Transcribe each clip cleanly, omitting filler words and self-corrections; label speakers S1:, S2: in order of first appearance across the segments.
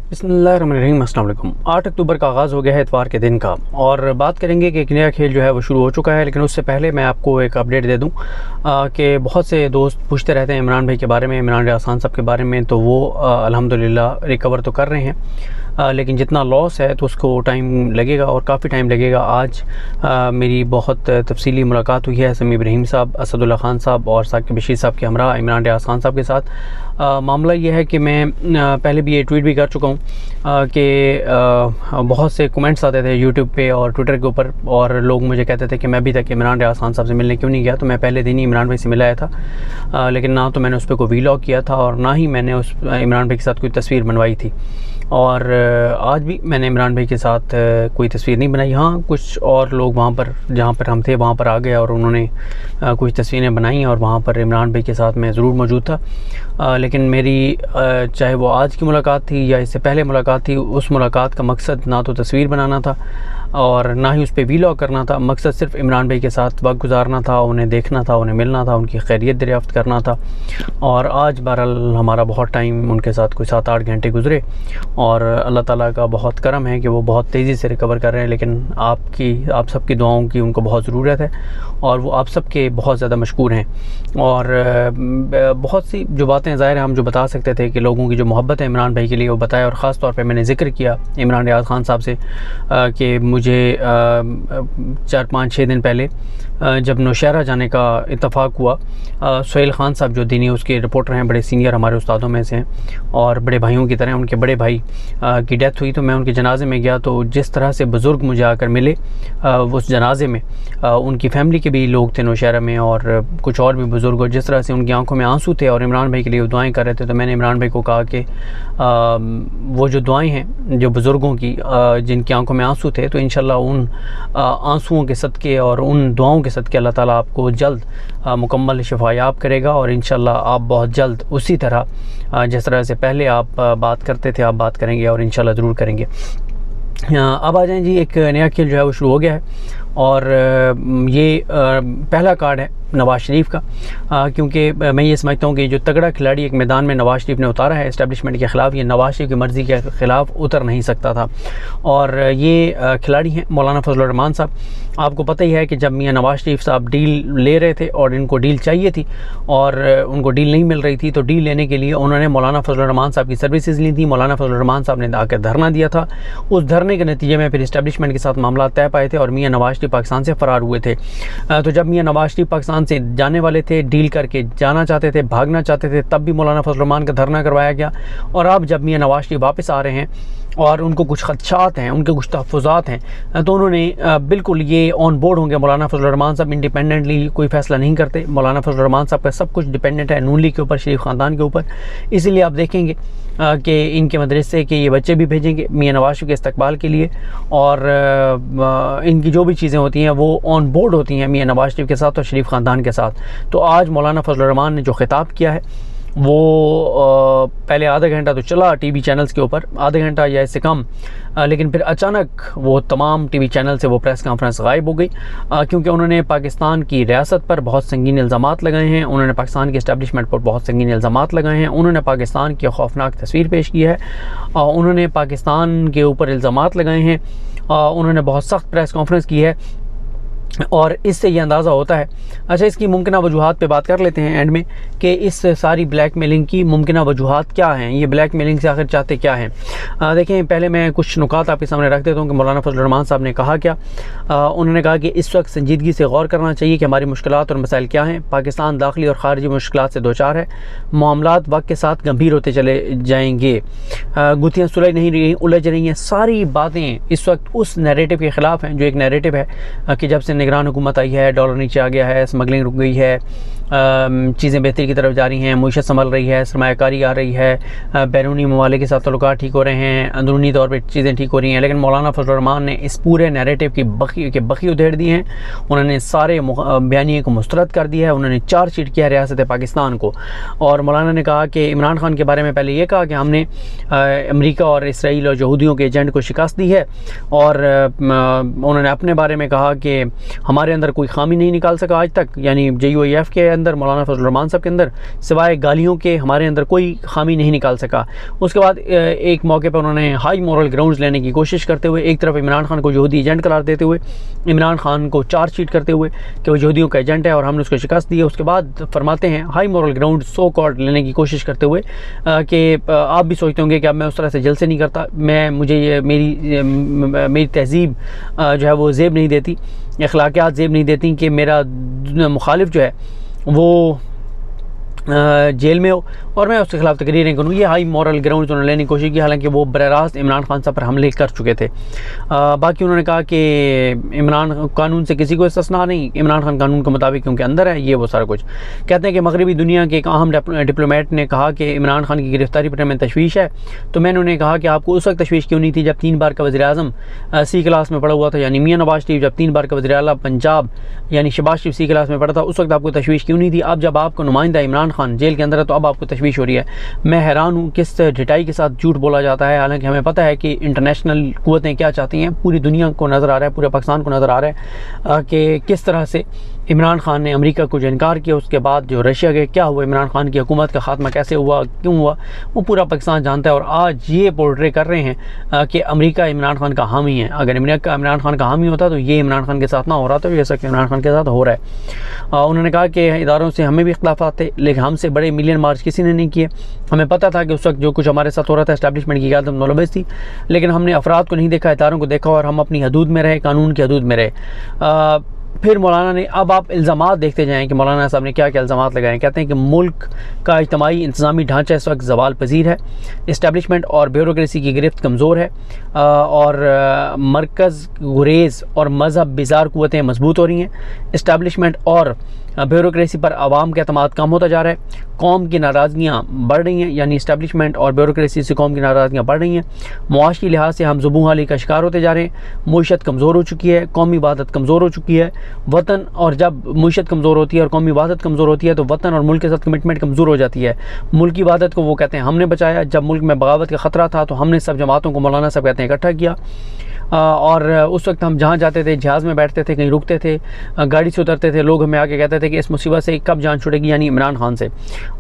S1: बिस्मिल्लाहिर्रहमानिर्रहीम। अस्सलाम वालेकुम। 8 अक्टूबर का आगाज़ हो गया है इतवार के दिन का, और बात करेंगे कि एक नया खेल जो है वो शुरू हो चुका है। लेकिन उससे पहले मैं आपको एक अपडेट दे दूं कि बहुत से दोस्त पूछते रहते हैं इमरान भाई के बारे में, इमरान रियाज खान साहब के बारे में। तो वो अल्हम्दुलिल्लाह रिकवर तो कर रहे हैं, लेकिन जितना लॉस है तो उसको टाइम लगेगा और काफ़ी टाइम लगेगा। आज मेरी बहुत तफसीली मुलाकात हुई है समी इब्राहिम साहब, असदुल्ला खान साहब और साकिब बशीर साहब के हमरा इमरान रियाज खान साहब के साथ। मामला ये है कि मैं पहले भी ये ट्वीट भी कर चुका हूँ कि बहुत से कमेंट्स आते थे यूट्यूब पे और ट्विटर के ऊपर, और लोग मुझे कहते थे कि मैं अभी तक इमरान रियाज खान साहब से मिलने क्यों नहीं गया। तो मैं पहले दिन ही इमरान भाई से मिलाया था, लेकिन ना तो मैंने उस पर कोई वीलॉग किया था और ना ही मैंने उस इमरान भाई के साथ कोई तस्वीर बनवाई थी। और आज भी मैंने इमरान भाई के साथ कोई तस्वीर नहीं बनाई। हाँ, कुछ और लोग वहाँ पर जहाँ पर हम थे वहाँ पर आ गए और उन्होंने कुछ तस्वीरें बनाई और वहाँ पर इमरान भाई के साथ मैं ज़रूर मौजूद था। लेकिन मेरी चाहे वो आज की मुलाकात थी या इससे पहले मुलाकात थी, उस मुलाकात का मकसद ना तो तस्वीर बनाना था और ना ही उस पर वीलॉग करना था। मकसद सिर्फ इमरान भाई के साथ वक्त गुजारना था, उन्हें देखना था, उन्हें मिलना था, उनकी खैरियत दरियाफ़्त करना था। और आज बहरहाल हमारा बहुत टाइम उनके साथ कोई 7-8 घंटे गुजरे और अल्लाह ताला का बहुत करम है कि वो बहुत तेज़ी से रिकवर कर रहे हैं। लेकिन आप सबकी दुआओं की उनको बहुत ज़रूरत है और वो आप सबके बहुत ज़्यादा मशकूर हैं। और बहुत सी जो बातें ज़ाहिर है हम जो बता सकते थे कि लोगों की जो मोहब्बत है इमरान भाई के लिए वो बताया। और ख़ास तौर पे मैंने ज़िक्र किया इमरान रियाज खान साहब से कि मुझे 4-5-6 दिन पहले जब नौशहरा जाने का इत्तफ़ाक़ हुआ, सुहेल खान साहब जो दीनी उसके रिपोर्टर हैं, बड़े सीनियर हमारे उस्तादों में से हैं और बड़े भाइयों की तरह, उनके बड़े भाई की डेथ हुई। तो मैं उनके जनाजे में गया तो जिस तरह से बुज़ुर्ग मुझे आकर मिले उस जनाजे में, उनकी फैमिली के भी लोग थे नौशहरा में और कुछ और भी बुज़ुर्ग, और जिस तरह से उनकी आंखों में आंसू थे और इमरान भाई के लिए दुआएं कर रहे थे। तो मैंने इमरान भाई को कहा कि वो जो दुआएं हैं जो बुज़ुर्गों की जिनकी आंखों में आंसू थे, तो इंशाल्लाह उन आंसुओं के सदक़े और उन दुआओं के सदक़े अल्लाह ताला आपको जल्द मुकम्मल शिफायाब करेगा और इंशाल्लाह आप बहुत जल्द उसी तरह जिस तरह से पहले आप बात करते थे आप बात करेंगे और इंशाल्लाह ज़रूर करेंगे। अब आ जाएं जी, एक नया खेल जो है वो शुरू हो गया है और ये पहला कार्ड है नवाज़ शरीफ का, क्योंकि मैं ये समझता हूँ कि जो तगड़ा खिलाड़ी एक मैदान में नवाज़ शरीफ ने उतारा है इस्टेब्लिशमेंट के ख़िलाफ़, ये नवाज़ शरीफ की मर्ज़ी के ख़िलाफ़ उतर नहीं सकता था। और ये खिलाड़ी हैं मौलाना फजल रहमान साहब। आपको पता ही है कि जब मियाँ नवाज़ शरीफ साहब डील ले रहे थे और इनको डील चाहिए थी और उनको डील नहीं मिल रही थी, तो डील लेने के लिए उन्होंने मौलाना फजल रहमान साहब की सर्विसेज ली थी। मौलाना फजल रहमान साहब ने आकर धरना दिया था। उस धरने के नतीजे में फिर इस्टेब्लिशमेंट के साथ मामला तय पाए थे और मियाँ नवाज़ शरीफ पाकिस्तान से फ़रार हुए थे। तो जब मियाँ नवाज़ शरीफ पाकिस्तान से जाने वाले थे, डील करके जाना चाहते थे, भागना चाहते थे, तब भी मौलाना फजल रहमान का धरना करवाया गया। और अब जब मियाँ नवाज़ शरीफ वापस आ रहे हैं और उनको कुछ खदशात हैं, उनके कुछ तहफ़्फ़ुज़ात हैं, तो उन्होंने बिल्कुल ये ऑन बोर्ड होंगे। मौलाना फजल रहमान साहब इंडिपेंडेंटली कोई फ़ैसला नहीं करते। मौलाना फजल रहमान साहब का सब कुछ डिपेंडेंट है नून लीग के ऊपर, शरीफ ख़ानदान के ऊपर। इसीलिए आप देखेंगे कि इनके मदरसे के ये बच्चे भी भेजेंगे मियाँ नवाज़ शरीफ के इस्तकबाल के लिए, और इनकी जो भी चीज़ें होती हैं वो ऑन बोर्ड होती हैं मियाँ नवाज़ शरीफ के साथ और शरीफ ख़ानदान के साथ। तो आज मौलाना फजल रहमान ने जो ख़िताब किया है वो पहले आधा घंटा तो चला टीवी चैनल्स के ऊपर, आधा घंटा या इससे कम, लेकिन फिर अचानक वो तमाम टीवी चैनल से वो प्रेस कॉन्फ्रेंस गायब हो गई, क्योंकि उन्होंने पाकिस्तान की रियासत पर बहुत संगीन इल्ज़ामात लगाए हैं, उन्होंने पाकिस्तान के इस्टेब्लिशमेंट पर बहुत संगीन इल्ज़ामात लगाए हैं, उन्होंने पाकिस्तान की खौफनाक तस्वीर पेश की है, उन्होंने पाकिस्तान के ऊपर इल्ज़ामात लगाए हैं, उन्होंने बहुत सख्त प्रेस कॉन्फ्रेंस की है और इससे ये अंदाज़ा होता है। अच्छा, इसकी मुमकिना वजूहात पे बात कर लेते हैं एंड में कि इस सारी ब्लैक मेलिंग की मुमकिना वजूहात क्या हैं, ये ब्लैक मेलिंग से आखिर चाहते क्या हैं। देखें, पहले मैं कुछ नुकात आपके सामने रख देता हूँ कि मौलाना फजल रहमान साहब ने कहा क्या। उन्होंने कहा कि इस वक्त संजीदगी से गौर करना चाहिए कि हमारी मुश्किलात और मसाइल क्या हैं। पाकिस्तान दाखिली और ख़ारजी मुश्किलात से दो चार है, मामलात वक्त के साथ गंभीर होते चले जाएंगे, गुत्थियाँ सुलझ नहीं रही, उलझ रही हैं। सारी बातें इस वक्त उस नैरेटिव के ख़िलाफ़ हैं जो एक नैरेटिव है कि जब से निगरान हुकूमत आई है, डॉलर नीचे आ गया है, स्मगलिंग रुक गई है, चीज़ें बेहतरी की तरफ जा रही हैं, मईशत संभल रही है, सरमायाकारी आ रही है, बैरूनी ममालिक के साथ तल्लुकात ठीक हो रहे हैं, अंदरूनी तौर पर चीज़ें ठीक हो रही हैं। लेकिन मौलाना फजल रहमान ने इस पूरे नैरेटिव की बखी उधेड़ दी हैं। उन्होंने सारे बयानिए को मुस्तरद कर दिया है, उन्होंने चार्जशीट किया रियासत पाकिस्तान को। और मौलाना ने कहा कि इमरान खान के बारे में पहले ये कहा कि हमने अमेरिका और इसराइल और यहूदियों के एजेंट को शिकस्त दी है, और उन्होंने अपने बारे में कहा कि हमारे अंदर कोई खामी नहीं निकाल सका आज तक, यानी JUIF के अंदर, मौलाना फजल रहमान साहब के अंदर, सिवाय गालियों के हमारे अंदर कोई खामी नहीं निकाल सका। उसके बाद एक मौके पर उन्होंने हाई मॉरल ग्राउंड्स लेने की कोशिश करते हुए एक तरफ इमरान खान को यहूदी एजेंट करार देते हुए, इमरान खान को चार्जशीट करते हुए कि वो यहूदियों का एजेंट है और हमने उसको शिकस्त दी है। उसके बाद फरमाते हैं high moral ground so called लेने की कोशिश करते हुए कि आप भी सोचते होंगे कि अब मैं उस तरह से जलसे नहीं करता, मुझे ये मेरी तहजीब जो है वो जेब नहीं देती, अखलाकियात जेब नहीं देती कि मेरा मुखालिफ जो है वो जेल में हो और मैं उसके खिलाफ तकरीरें करूँ। ये हाई मॉरल ग्राउंड उन्होंने लेने की कोशिश की, हालांकि वो बराह रास्त इमरान खान साहब पर हमले कर चुके थे। बाकी उन्होंने कहा कि इमरान कानून से किसी को इस्तिस्ना नहीं, इमरान खान कानून के मुताबिक उनके अंदर है, ये वो सारा कुछ। कहते हैं कि मगरबी दुनिया के एक अहम डिप्लोमेट ने कहा कि इमरान खान की गिरफ्तारी पर हमें तशवीश है, तो मैंने उन्हें कहा कि आपको उस वक्त तशवीश क्यों नहीं थी जब 3 बार का वज़ीर-ए-आज़म सी क्लास में पड़ा हुआ था, यानी मियां नवाज शरीफ जब 3 बार का वज़ीर-ए-आला पंजाब यानी शहबाज शरीफ सी क्लास में पड़ा था, उस वक्त आपको तशवीश क्यों नहीं थी। अब जब आपका नुमाइंदा इमरान खान जेल के अंदर है तो अब आपको तशवीश हो रही है। मैं हैरान हूँ किस ढिठाई के साथ झूठ बोला जाता है, हालांकि हमें पता है कि इंटरनेशनल कुव्वतें क्या चाहती हैं। पूरी दुनिया को नज़र आ रहा है, पूरे पाकिस्तान को नज़र आ रहा है कि किस तरह से इमरान खान ने अमेरिका को जो इनकार किया, उसके बाद जो रशिया गए, क्या हुआ, इमरान खान की हुकूमत का खात्मा कैसे हुआ, क्यों हुआ, वो पूरा पाकिस्तान जानता है। और आज ये पोर्ट्रे कर रहे हैं कि अमेरिका इमरान खान का हामी है। अगर अमेरिका इमरान खान का हामी होता तो ये इमरान खान के साथ ना हो रहा था, जैसा कि इमरान खान के साथ हो रहा है। उन्होंने कहा कि इदारों से हमें भी इख्तिलाफ़ात थे, लेकिन हमसे बड़े मिलियन मार्च किसी ने नहीं किए। हमें पता था कि उस वक्त जो कुछ हमारे साथ हो रहा था एस्टैब्लिशमेंट की क़यादत मुलव्वस थी, लेकिन हमने अफराद को नहीं देखा, इदारों को देखा और हम अपनी हदूद में रहे, कानून की हदूद में रहे। फिर मौलाना ने, अब आप इल्ज़ामात देखते जाएँ कि मौलाना साहब ने क्या क्या इल्ज़ामात लगाए। कहते हैं कि मुल्क का इज्तिमाई इंतज़ामी ढांचा इस वक्त ज़वाल पजीर है, इस्टेब्लिशमेंट और ब्यूरोक्रेसी की गिरफ्त कमज़ोर है और मरकज़ गुरेज़ और मज़हब बिज़ार क़ुव्वतें मजबूत हो रही हैं। इस्टेब्लिशमेंट और ब्यूरोक्रेसी पर आवाम का एतमाद कम होता जा रहा है। कौम की नाराज़गियाँ बढ़ रही हैं, यानी इस्टेब्लिशमेंट और ब्यूरोक्रेसी से कौम की नाराज़गियाँ बढ़ रही हैं। मुआशी लिहाज से हम ज़ुबून हाली का शिकार होते जा रहे हैं। मुईशत कमज़ोर हो चुकी है, कौमी वहदत कमज़ोर हो चुकी है। वतन, और जब मुईशत कमज़ोर होती है और कौमी वहदत कमज़ोर होती है तो वतन और मुल्क के साथ कमिटमेंट कमज़ोर हो जाती है। मुल्क की वहदत को वो कहते हैं हमने बचाया, जब मुल्क में बगावत का ख़तरा था तो हमने सब जमातों को मौलाना साहब कहते हैं इकट्ठा किया और उस वक्त हम जहाँ जाते थे जहाज़ में बैठते थे, कहीं रुकते थे, गाड़ी से उतरते थे, लोग हमें आके कहते थे कि इस मुसीबत से कब जान छुड़ेगी, यानी इमरान खान से।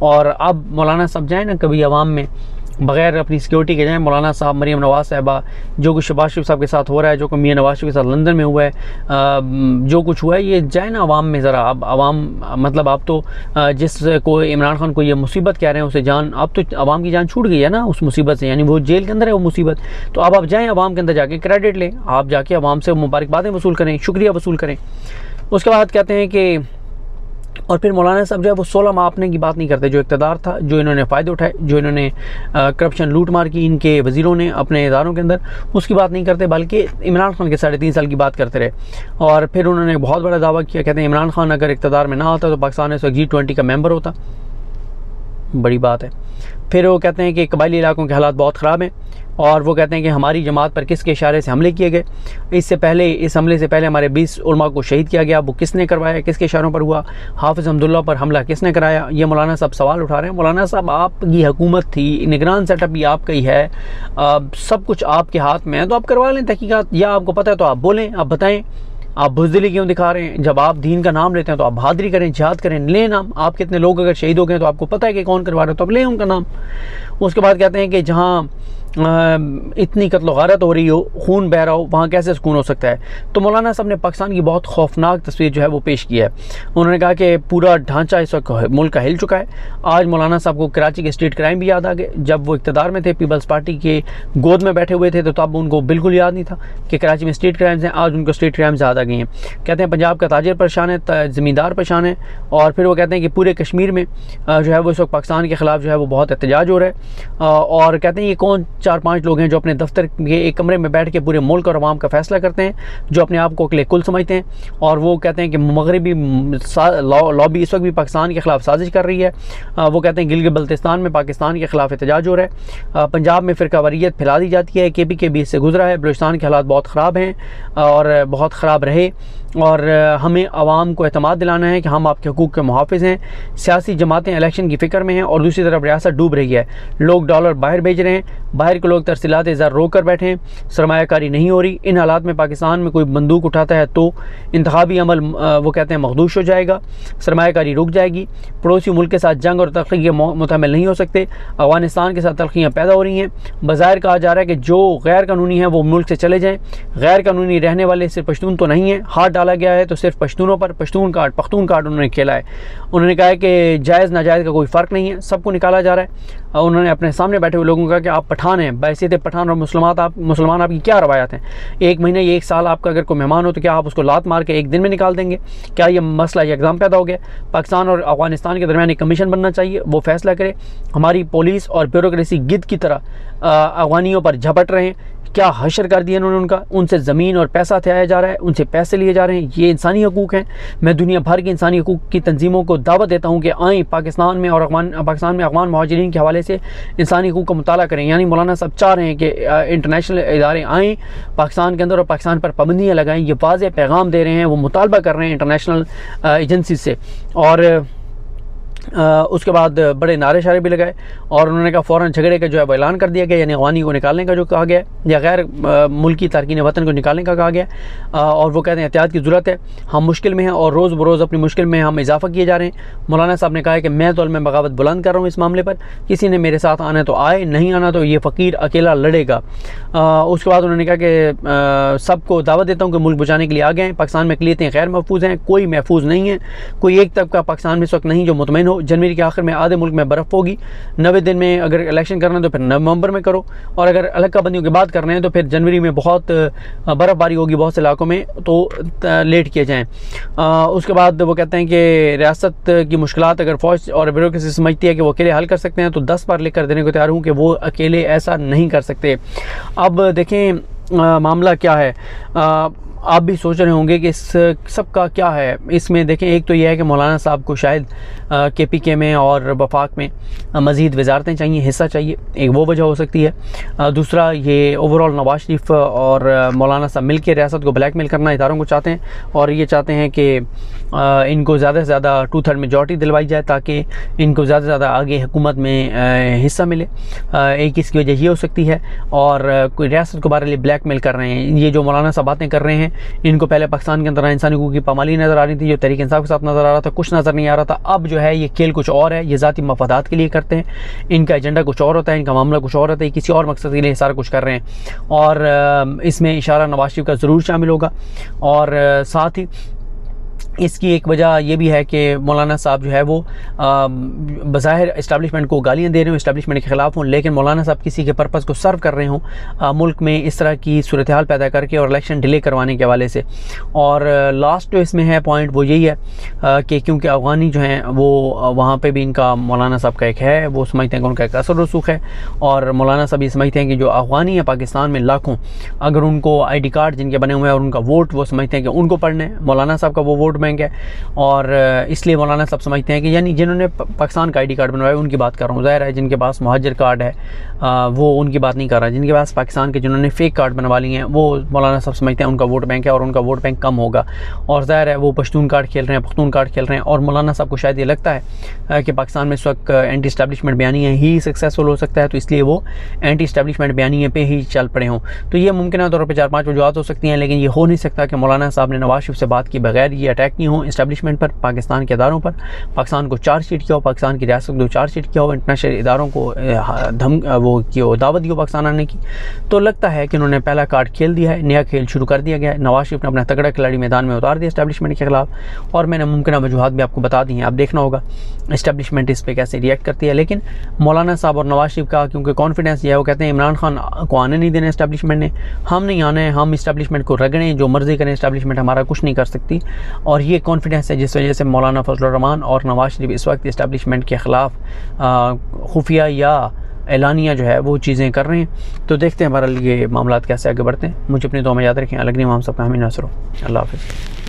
S1: और अब मौलाना साहब जाए ना कभी आवाम में बग़ैर अपनी सिक्योरिटी के जाएँ, मौलाना साहब, मरीम नवाज़ साहिबा, जो कुछ शहबाज शरीफ साहब के साथ हो रहा है, जो कुछ मियां नवाज़ शरीफ के साथ लंदन में हुआ है, जो कुछ हुआ है, ये जाए ना आवाम में ज़रा। अब आवाम मतलब आप तो जिस को इमरान खान को ये मुसीबत कह रहे हैं उसे जान, अब तो आवाम की जान छूट गई है ना उस मुसीबत से, यानी वो जेल के अंदर है वो मुसीबत। तो अब आप जाएँ आवाम के अंदर जाके क्रेडिट लें, आप जाके आवाम से मुबारकबादें वसूल करें, शुक्रिया वसूल करें। उसके बाद कहते हैं कि और फिर मौलाना साहब जो है वो 16 माह अपने की बात नहीं करते, जो इक़्तिदार था, जो इन्होंने फ़ायदे उठाए, जो इन्होंने करप्शन लूट मार की इनके वज़ीरों ने अपने इदारों के अंदर, उसकी बात नहीं करते, बल्कि इमरान खान के 3.5 साल की बात करते रहे। और फिर उन्होंने बहुत बड़ा दावा किया, कहते हैं इमरान खान अगर इक़्तिदार में ना होता तो पाकिस्तान इस वक्त G20 का मेंबर होता। बड़ी बात है। फिर वो कहते हैं कि कबायली इलाकों के हालात बहुत ख़राब हैं और वो कहते हैं कि हमारी जमात पर किसके इशारे से हमले किए गए, इस हमले से पहले हमारे 20 उलमा को शहीद किया गया, वो किसने करवाया, किसके इशारों पर हुआ, हाफिज़ अब्दुल्ला पर हमला किसने कराया, ये मौलाना साहब सवाल उठा रहे हैं। मौलाना साहब आपकी हुकूमत थी, निगरान सेटअप भी आपका ही है, सब कुछ आपके हाथ में है, तो आप करवा लें तहकीकात, या आपको पता है तो आप बोलें, आप बताएँ। आप बुज़दिली क्यों दिखा रहे हैं? जब आप दीन का नाम लेते हैं तो आप बहादुरी करें, जिहाद करें, लें नाम। आप कितने लोग अगर शहीद हो गए तो आपको पता है कि कौन करवा रहे हो, तो आप लें उनका नाम। उसके बाद कहते हैं कि जहाँ इतनी कत्ल गारत हो रही हो, खून बह रहा हो, वहाँ कैसे सुकून हो सकता है। तो मौलाना साहब ने पाकिस्तान की बहुत खौफनाक तस्वीर जो है वो पेश की है। उन्होंने कहा कि पूरा ढांचा इस वक्त मुल्क का हिल चुका है। आज मौलाना साहब को कराची के स्ट्रीट क्राइम भी याद आ गए। जब वो इक़्तिदार में थे, पीपल्स पार्टी के गोद में बैठे हुए थे, तो तब उनको बिल्कुल याद नहीं था कि कराची में स्ट्रीट क्राइम्स हैं। आज उनको स्ट्रीट क्राइम्स याद आ गई हैं। कहते हैं पंजाब का ताजिर परेशान है, ज़मींदार परेशान है। और फिर वो कहते हैं कि पूरे कश्मीर में जो है वो इस वक्त पाकिस्तान के ख़िलाफ़ जो है वो बहुत एहतजाज हो रहा है। और कहते हैं ये कौन 4-5 लोग हैं जो अपने दफ्तर के एक कमरे में बैठ के पूरे मुल्क और अवाम का फैसला करते हैं, जो अपने आप को अकेले कुल समझते हैं। और वो कहते हैं कि मगरबी लॉबी इस वक्त भी पाकिस्तान के ख़िलाफ़ साजिश कर रही है। वो कहते हैं गिलगित बल्तिस्तान में पाकिस्तान के ख़िलाफ़ एहतजाज हो रहा है। पंजाब में फ़िरकावारियत फैला दी जाती है। KPK भी इससे गुजरा है। बलूचिस्तान के हालात बहुत ख़राब हैं और बहुत ख़राब रहे। और हमें आवाम को एतमाद दिलाना है कि हम आपके हकूक़ के मुहाफ़िज़ हैं। सियासी जमातें इलेक्शन की फ़िक्र में हैं और दूसरी तरफ रियासत डूब रही है। लोग डॉलर बाहर भेज रहे हैं, बाहर के लोग तरसीलात ज़र रोक कर बैठे हैं, सरमायाकारी नहीं हो रही। इन हालात में पाकिस्तान में कोई बंदूक उठाता है तो इंतखाबी अमल वो कहते हैं मखदूश हो जाएगा, सरमायाकारी रुक जाएगी। पड़ोसी मुल्क के साथ जंग और तरक्की के मुतहम्मिल नहीं हो सकते। अफगानिस्तान के साथ तलखियाँ पैदा हो रही हैं। बज़ाहिर कहा जा रहा है कि जो गैर कानूनी हैं वो मुल्क से चले जाएँ। गैर कानूनी रहने वाले सिर्फ पश्तून तो नहीं है, हाथ डाला गया है तो सिर्फ पश्तूनों पर। पख्तून कार्ड उन्होंने खेला है। उन्होंने कहा है कि जायज़ नाजायज़ का कोई फ़र्क नहीं है, सबको निकाला जा रहा है। उन्होंने अपने सामने बैठे हुए लोगों को कहा कि आप पठान हैं, बैसियत पठान और मुसलमान आपकी क्या रवायत हैं? एक महीने या एक साल आपका अगर कोई मेहमान हो तो क्या आप उसको लात मार के एक दिन में निकाल देंगे? क्या ये मसला यकदम पैदा हो गया? पाकिस्तान और अफगानिस्तान के दरमियान एक कमीशन बनना चाहिए, वो फैसला करे। हमारी पुलिस और ब्यूरोक्रेसी गिद्ध की तरह अफगानियों पर झपट रहे हैं। क्या हशर कर दिया उन्होंने उनका, उनसे ज़मीन और पैसा हथियाया जा रहा है, उनसे पैसे लिए जा रहे हैं। ये इंसानी हकूक़ हैं। मैं दुनिया भर की इंसानी हकूक़ की तंजीमों को दावत देता हूँ कि आएँ पाकिस्तान में और अफगान महाजिरीन के हवाले से इंसानी हकूक़ का मुताला करें। यानी मौलाना साहब चाह रहे हैं कि इंटरनेशनल इदारे आएँ पाकिस्तान के अंदर और पाकिस्तान पर पाबंदियाँ लगाएँ। ये वाज़ेह पैगाम दे रहे हैं, वो मुतालबा कर रहे हैं इंटरनेशनल एजेंसी से। और उसके बाद बड़े नारे शारे भी लगाए और उन्होंने कहा फ़ौरन झगड़े का जो है वो ऐलान कर दिया गया, यानी अफगानी को निकालने का जो कहा गया या गैर मुल्की तारकीन वतन को निकालने का कहा गया। और वो कहते हैं एहतियात की ज़रूरत है, हम मुश्किल में हैं और रोज़ बरोज़ अपनी मुश्किल में हम इजाफा किए जा रहे हैं। मौलाना साहब ने कहा है कि मैं तो मैं बगावत बुलंद कर रहा हूँ इस मामले पर, किसी ने मेरे साथ आना तो आए, नहीं आना तो ये फ़कीर अकेला लड़ेगा। उसके बाद उन्होंने कहा कि सबको दावत देता हूँ कि मुल्क बचाने के लिए आ गए हैं। पाकिस्तान में अक़लियतें गैर महफूज हैं, कोई महफूज नहीं है। कोई एक तबका पाकिस्तान में इस वक्त नहीं जो मुतमईन हो। जनवरी के आखिर में आधे मुल्क में बर्फ़ होगी। 90 दिन में अगर इलेक्शन करना है तो फिर नवंबर में करो, और अगर अलग बंदियों की बात करना है तो फिर जनवरी में बहुत बर्फ़बारी होगी बहुत से इलाकों में, तो लेट किए जाएँ। उसके बाद वो कहते हैं कि रियासत की मुश्किलात अगर फ़ौज और ब्यूरोक्रेसी समझती है कि वो अकेले हल कर सकते हैं तो 10 बार लिख कर देने को तैयार हूँ कि वो अकेले ऐसा नहीं कर सकते। अब देखें मामला क्या है। आप भी सोच रहे होंगे कि इस सब का क्या है इसमें। देखें, एक तो यह है कि मौलाना साहब को शायद KPK में और वफाक में मज़ीद वजारतें चाहिए, हिस्सा चाहिए, एक वो वजह हो सकती है। दूसरा ये ओवरऑल नवाज शरीफ और मौलाना साहब मिल के रियासत को ब्लैकमेल करना इदारों को चाहते हैं और ये चाहते हैं कि इनको ज़्यादा से ज़्यादा 2/3 मेजॉरिटी दिलवाई जाए ताकि इनको ज़्यादा से ज़्यादा आगे हुकूमत में हिस्सा मिले। एक इसकी वजह ये हो सकती है। और कोई रियासत को बारे ब्लैकमेल कर रहे हैं। ये जो मौलाना साहब बातें कर रहे हैं इनको पहले पाकिस्तान के अंदर इंसानी हकूक़ की पामाली नज़र आ रही थी, जो तहरीक इंसाफ के साथ नज़र आ रहा था, कुछ नज़र नहीं आ रहा था। अब जो है ये खेल कुछ और है, ये ज़ाती मफादात के लिए करते हैं, इनका एजेंडा कुछ और होता है, इनका मामला कुछ और होता है, किसी और मकसद के लिए सारा कुछ कर रहे हैं। और इसमें इशारा नवाज शरीफ का ज़रूर शामिल होगा। और साथ ही इसकी एक वजह ये भी है कि मौलाना साहब जो है वो बज़ाहिर इस्टेब्लिशमेंट को गालियाँ दे रहे हों, इस्टेब्लिशमेंट के ख़िलाफ़ हों, लेकिन मौलाना साहब किसी के पर्पज़ को सर्व कर रहे हों मुल्क में इस तरह की सूरत हाल पैदा करके और इलेक्शन डिले करवाने के हवाले से। और लास्ट जो इसमें है पॉइंट वो यही है कि क्योंकि अफ़गानी जो हैं वो वहाँ पर भी इनका मौलाना साहब का एक है, वो समझते हैं कि उनका एक असर रसूख है। और मौलाना साहब ये समझते हैं कि जो अफ़गानी है पाकिस्तान में लाखों, अगर उनको ID कार्ड जिनके बने हुए हैं और उनका वोट वो समझते हैं कि उनको पढ़ना है, मौलाना साहब का वो वोट बैंक है। और इसलिए मौलाना साहब समझते हैं कि यानी जिन्होंने पाकिस्तान का ID कार्ड बनवाया उनकी बात कर रहा हूँ, ज़ाहिर है जिनके पास मुहाजिर कार्ड है वो उनकी बात नहीं कर रहा, जिनके पास पाकिस्तान के जिन्होंने फ़ेक कार्ड बनवा लिए हैं वो मौलाना साहब समझते हैं उनका वोट बैंक है और उनका वोट बैंक कम होगा। और ज़ाहिर है वो पश्तून कार्ड खेल रहे हैं, पख्तून कार्ड खेल रहे हैं। और मौलाना साहब को शायद ये लगता है कि पाकिस्तान में इस वक्त एंटी इस्टेब्लिशमेंट बयानियाँ ही सक्सेसफुल हो सकता है, तो इसलिए वो एंटी इस्टेब्लिशमेंट बयानियाँ पे ही चल पड़े हों। तो ये मुमकिन तौर पर 4-5 वजूहत हो सकती हैं, लेकिन ये हो नहीं सकता कि मौलाना साहब ने नवाज शरीफ से बात की बगैर ये अटैक नहीं हो इस्टेब्लिशमेंट पर, पाकिस्तान के इदारों पर। पाकिस्तान को चार्जशीट किया हो, पाकिस्तान की रियासत को चार्जशीट किया हो, इंटरनेशनल इदारों को वो की दावत दी हो पाकिस्तान आने की। तो लगता है कि उन्होंने पहला कार्ड खेल दिया है, नया खेल शुरू कर दिया गया है। नवाज शरीफ ने अपना तगड़ा खिलाड़ी मैदान में उतार दिया इस्टेब्लिशमेंट के खिलाफ। और मैंने मुमकिन वजूहत भी आपको बता दी हैं, आप देखना होगा इस्टेब्लिशमेंट इस पर कैसे रिएक्ट करती है। लेकिन मौलाना साहब और नवाज शरीफ का क्योंकि कॉन्फिडेंस ये है, वो कहते हैं इमरान खान को आने नहीं देना इस्टेब्लिशमेंट ने, हम नहीं आना है, हम इस्टेब्लिशमेंट को रगड़ें, जो मर्जी करें, इस्टेब्लिशमेंट हमारा कुछ नहीं कर सकती। और ये कॉन्फिडेंस है जिस वजह से मौलाना फजलुर रहमान और नवाज शरीफ इस वक्त इस्टेब्लिशमेंट के ख़िलाफ़ खुफिया या एलानिया जो है वो चीज़ें कर रहे हैं। तो देखते हैं हमारे लिए मामला कैसे आगे बढ़ते हैं। मुझे अपनी दुआ में याद रखें। अलग नहीं हम सबका हमीं नासर हो। अल्लाह हाफ़िज़।